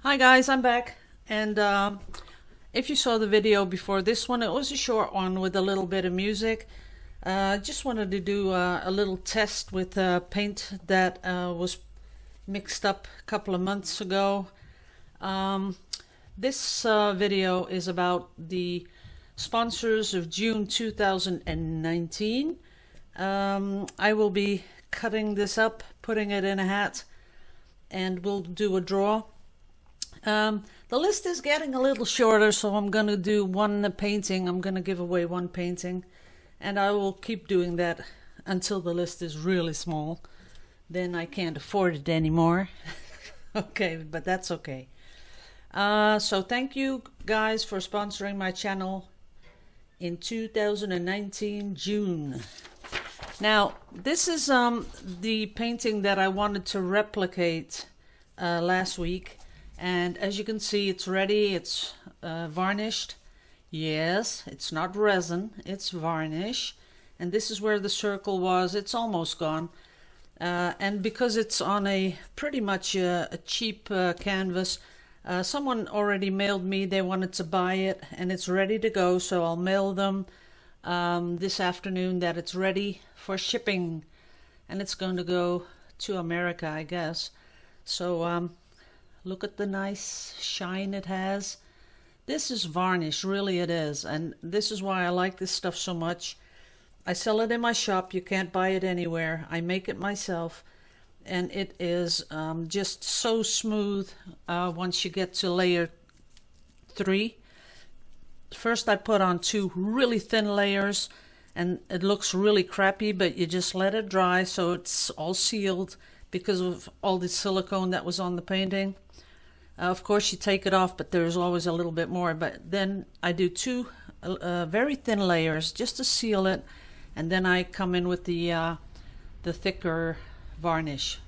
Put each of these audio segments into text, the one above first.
Hi guys, I'm back, and if you saw the video before this one, it was a short one with a little bit of music. Just wanted to do a little test with paint that was mixed up a couple of months ago. This video is about the sponsors of June 2019. I will be cutting this up, putting it in a hat, and we'll do a draw. The list is getting a little shorter, so I'm going to do one painting. I'm going to give away one painting, and I will keep doing that until the list is really small. Then I can't afford it anymore. Okay, but that's okay. So thank you guys for sponsoring my channel in 2019 June. Now, this is the painting that I wanted to replicate last week. And as you can see, it's ready. It's varnished. Yes, it's not resin, it's varnish. And this is where the circle was. It's almost gone. And because it's on a pretty much a cheap canvas, someone already mailed me. They wanted to buy it, and it's ready to go. So I'll mail them this afternoon that it's ready for shipping. And it's going to go to America, I guess. So look at the nice shine it has. This is varnish, really it is. And this is why I like this stuff so much. I sell it in my shop. You can't buy it anywhere. I make it myself. And it is just so smooth once you get to layer 3. First I put on 2 really thin layers. And it looks really crappy, but you just let it dry so it's all sealed because of all the silicone that was on the painting. Of course you take it off, but there's always a little bit more. But then I do 2 very thin layers just to seal it, and then I come in with the thicker varnish,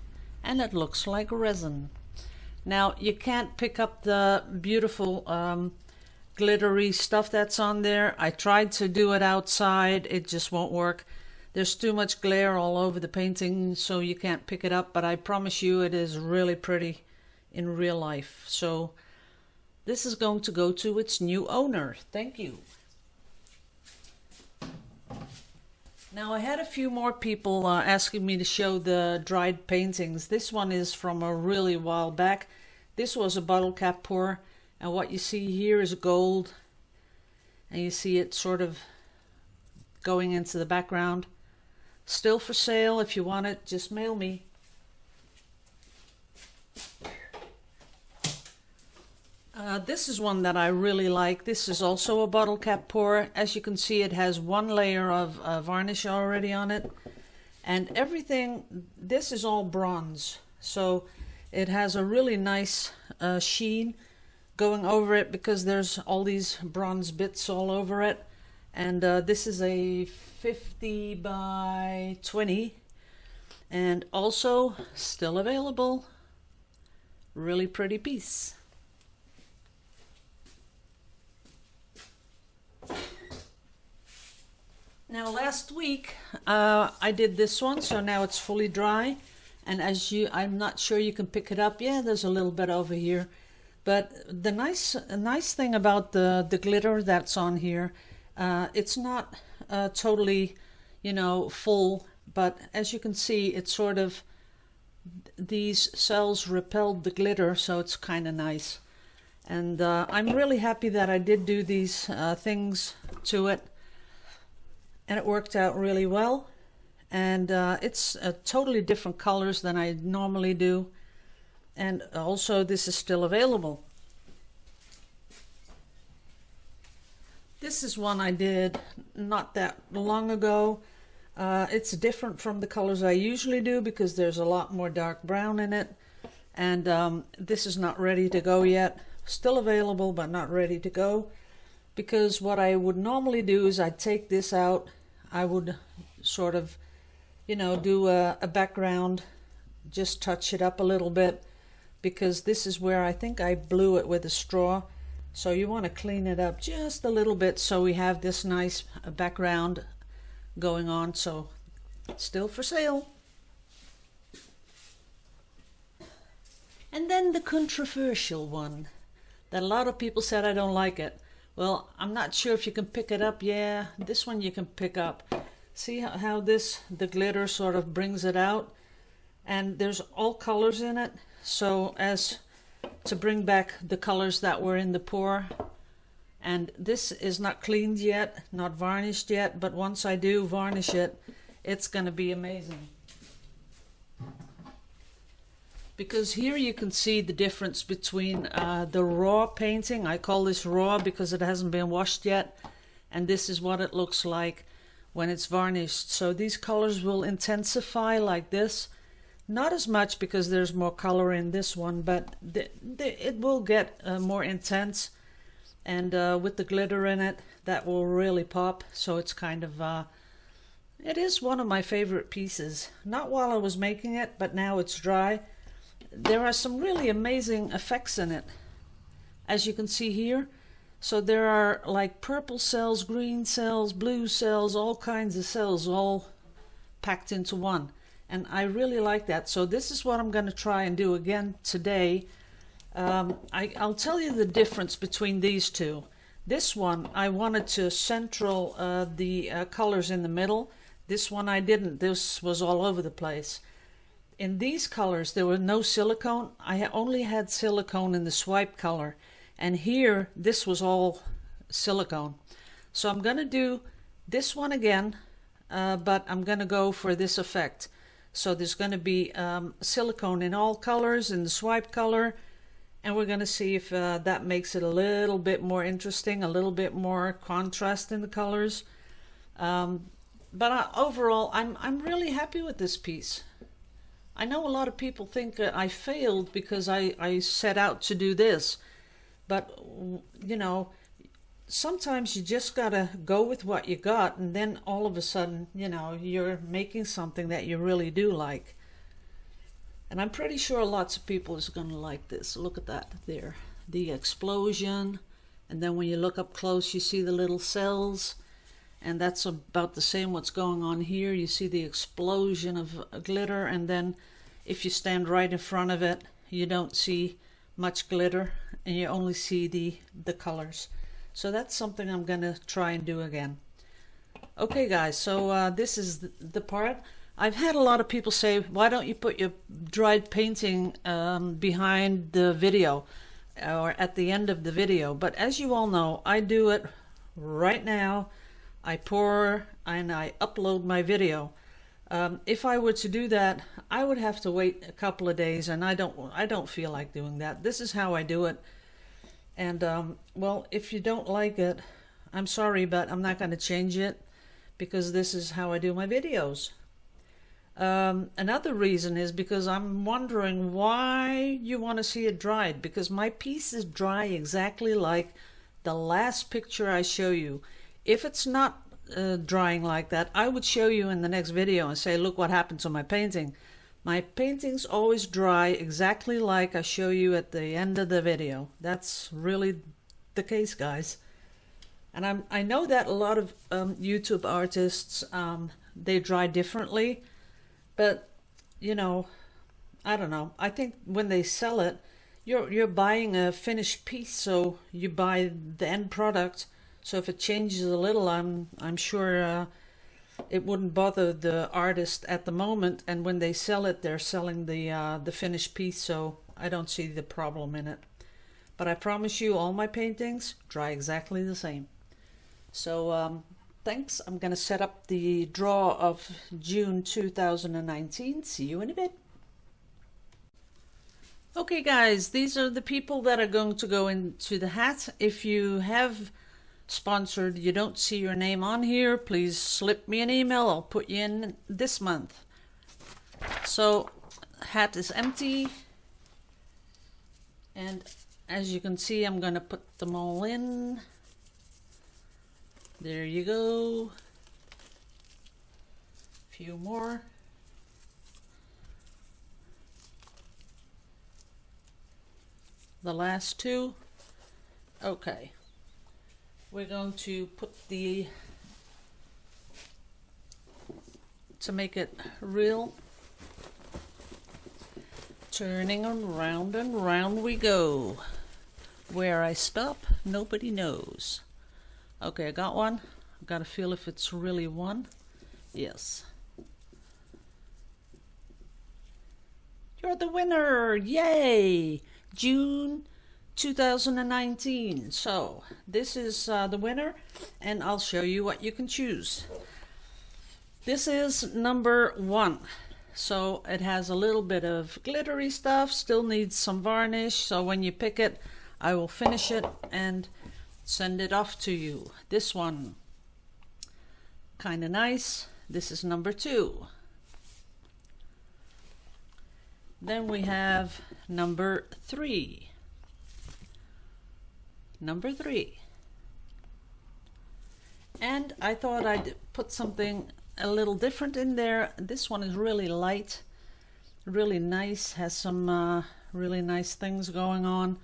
and it looks like resin. Now you can't pick up the beautiful glittery stuff that's on there. I tried to do it outside, it just won't work. There's too much glare all over the painting, so you can't pick it up, but I promise you it is really pretty in real life. So this is going to go to its new owner. Thank you. Now I had a few more people asking me to show the dried paintings. This one is from a really while back. This was a bottle cap pour, and what you see here is gold, and you see it sort of going into the background. Still for sale. If you want it, just mail me. This is one that I really like. This is also a bottle cap pour. As you can see, it has 1 layer of varnish already on it. And everything, this is all bronze. So it has a really nice sheen going over it because there's all these bronze bits all over it. And this is a 50 by 20. And also still available. Really pretty piece. Now last week I did this one, so now it's fully dry, and I'm not sure you can pick it up. Yeah, there's a little bit over here, but the nice thing about the glitter that's on here, it's not totally, full, but as you can see, it's sort of, these cells repelled the glitter, so it's kind of nice. And I'm really happy that I did do these things to it. And it worked out really well, and it's totally different colors than I normally do, and also this is still available. This is one I did not that long ago. It's different from the colors I usually do because there's a lot more dark brown in it, and this is not ready to go yet. Still available, but not ready to go. Because what I would normally do is I'd take this out, I would sort of, do a background, just touch it up a little bit, because this is where I think I blew it with a straw. So you want to clean it up just a little bit so we have this nice background going on. So still for sale. And then the controversial one that a lot of people said I don't like it. Well, I'm not sure if you can pick it up. Yeah, this one you can pick up. See how the glitter sort of brings it out? And there's all colors in it, so as to bring back the colors that were in the pour. And this is not cleaned yet, not varnished yet, but once I do varnish it, it's going to be amazing. Because here you can see the difference between the raw painting. I call this raw because it hasn't been washed yet, and this is what it looks like when it's varnished. So these colors will intensify like this. Not as much because there's more color in this one, but it will get more intense, and with the glitter in it, that will really pop. So it's kind of it is one of my favorite pieces. Not while I was making it, but now it's dry. There are some really amazing effects in it, as you can see here. So there are like purple cells, green cells, blue cells, all kinds of cells all packed into one. And I really like that. So this is what I'm going to try and do again today. I'll tell you the difference between these two. This one, I wanted to central the colors in the middle. This one I didn't. This was all over the place. In these colors, there was no silicone. I only had silicone in the swipe color. And here, this was all silicone. So I'm going to do this one again, but I'm going to go for this effect. So there's going to be silicone in all colors, in the swipe color. And we're going to see if that makes it a little bit more interesting, a little bit more contrast in the colors. But overall, I'm really happy with this piece. I know a lot of people think I failed because I set out to do this. But, you know, sometimes you just gotta go with what you got, and then all of a sudden, you know, you're making something that you really do like. And I'm pretty sure lots of people is gonna like this. Look at that there. The explosion. And then when you look up close, you see the little cells. And that's about the same what's going on here. You see the explosion of glitter, and then if you stand right in front of it, you don't see much glitter, and you only see the colors. So that's something I'm gonna try and do again. Okay guys, so this is the part. I've had a lot of people say, why don't you put your dried painting behind the video or at the end of the video? But as you all know, I do it right now. I pour and I upload my video. If I were to do that, I would have to wait a couple of days, and I don't feel like doing that. This is how I do it. And well, if you don't like it, I'm sorry, but I'm not going to change it because this is how I do my videos. Another reason is because I'm wondering why you want to see it dried, because my piece is dry exactly like the last picture I show you. If it's not drying like that, I would show you in the next video and say, look what happened to my painting. My paintings always dry exactly like I show you at the end of the video. That's really the case, guys. And I know that a lot of YouTube artists, they dry differently, but you know, I don't know. I think when they sell it, you're buying a finished piece, so you buy the end product. So if it changes a little, I'm sure it wouldn't bother the artist at the moment. And when they sell it, they're selling the finished piece, so I don't see the problem in it. But I promise you, all my paintings dry exactly the same. So thanks. I'm going to set up the draw of June 2019. See you in a bit. Okay, guys, these are the people that are going to go into the hat. If you have sponsored, you don't see your name on here, please slip me an email. I'll put you in this month. So hat is empty, and as you can see, I'm going to put them all in. There you go. A few more. The last two. Okay. We're going to put to make it real, Turning around and round we go. Where I stop, nobody knows. Okay, I got one. I've got to feel if it's really one. Yes. You're the winner! Yay! June 2019. So, this is the winner, and I'll show you what you can choose. This is number 1. So it has a little bit of glittery stuff, still needs some varnish, so when you pick it, I will finish it and send it off to you. This one, kind of nice. This is number 2. Then we have number 3. Number 3. And I thought I'd put something a little different in there. This one is really light, really nice, has some really nice things going on.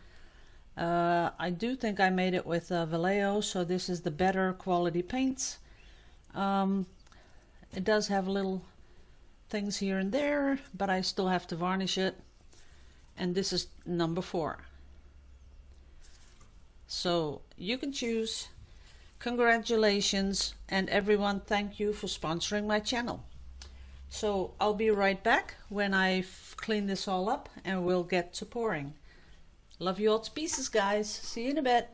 I do think I made it with Vallejo, so this is the better quality paints. It does have little things here and there, but I still have to varnish it. And this is number 4. So you can choose. Congratulations, and everyone, thank you for sponsoring my channel. So I'll be right back when I've cleaned this all up and we'll get to pouring. Love you all to pieces, guys. See you in a bit.